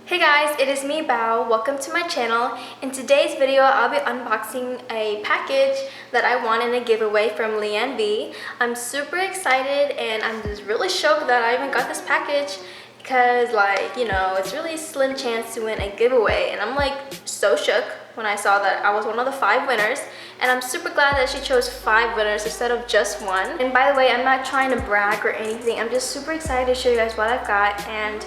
Hey guys, it is me Bao. Welcome to my channel. In today's video, I'll be unboxing a package that I won in a giveaway from Liane V. I'm super excited and I'm just really shocked that I even got this package because it's really a slim chance to win a giveaway, and I'm like so shook when I saw that I was one of the 5 winners, and I'm super glad that she chose 5 winners instead of just 1. And by the way, I'm not trying to brag or anything. I'm just super excited to show you guys what I've got, and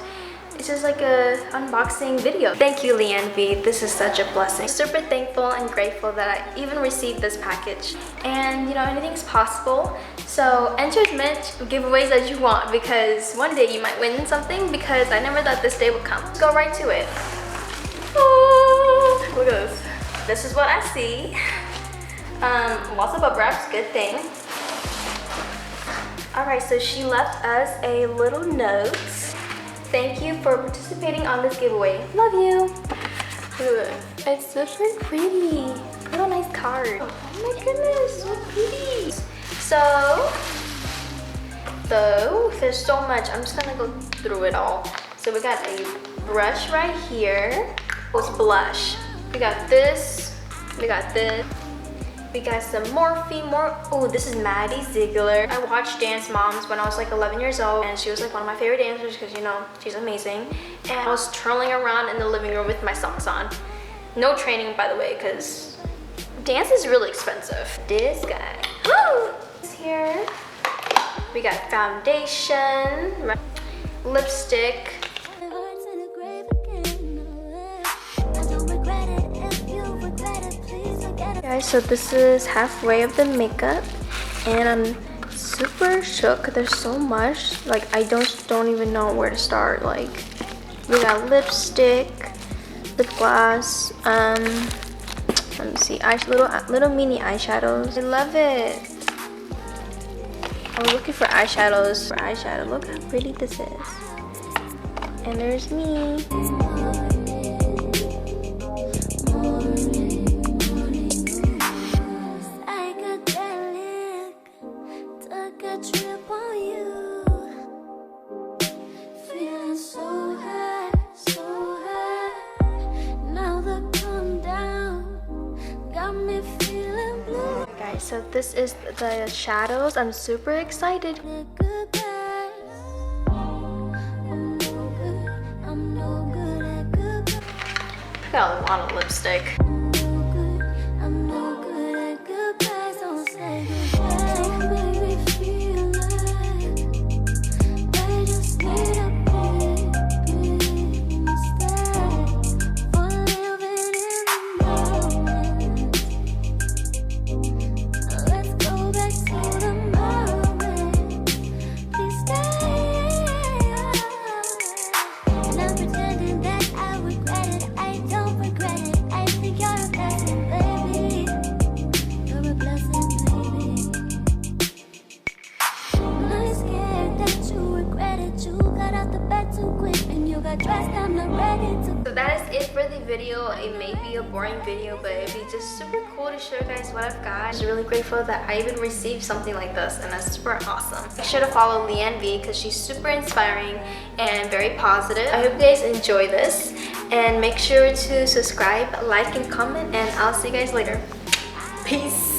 it's just like a unboxing video. Thank you, Liane V. This is such a blessing. Super thankful and grateful that I even received this package. And anything's possible. So enter as many giveaways as you want, because one day you might win something, because I never thought this day would come. Let's go right to it. Oh, look at this. This is what I see. Lots of bubble wraps, good thing. Alright, so she left us a little note. Thank you for participating on this giveaway. Love you. Look, it's super pretty. What a nice card. Oh my goodness, so pretty. So there's so much. I'm just gonna go through it all. So we got a brush right here. It's blush. We got this. We got this. We got some Morphe, oh, this is Maddie Ziegler. I watched Dance Moms when I was like 11 years old, and she was like one of my favorite dancers because she's amazing. And I was twirling around in the living room with my socks on. No training, by the way, because dance is really expensive. This guy, woo! Here. We got foundation, lipstick. Guys, so this is halfway of the makeup, and I'm super shook. There's so much, like I don't even know where to start. Like we got lipstick, lip gloss, let me see, little mini eyeshadows. I love it. I was looking for eyeshadows. Look how pretty this is. And there's me. So this is the shadows. I'm super excited. Got a lot of lipstick. So that is it for the video. It may be a boring video, but it'd be just super cool to show you guys what I've got. I'm just really grateful that I even received something like this, and that's super awesome. Make sure to follow Liane V because she's super inspiring and very positive. I hope you guys enjoy this, and make sure to subscribe, like, and comment, and I'll see you guys later. Peace.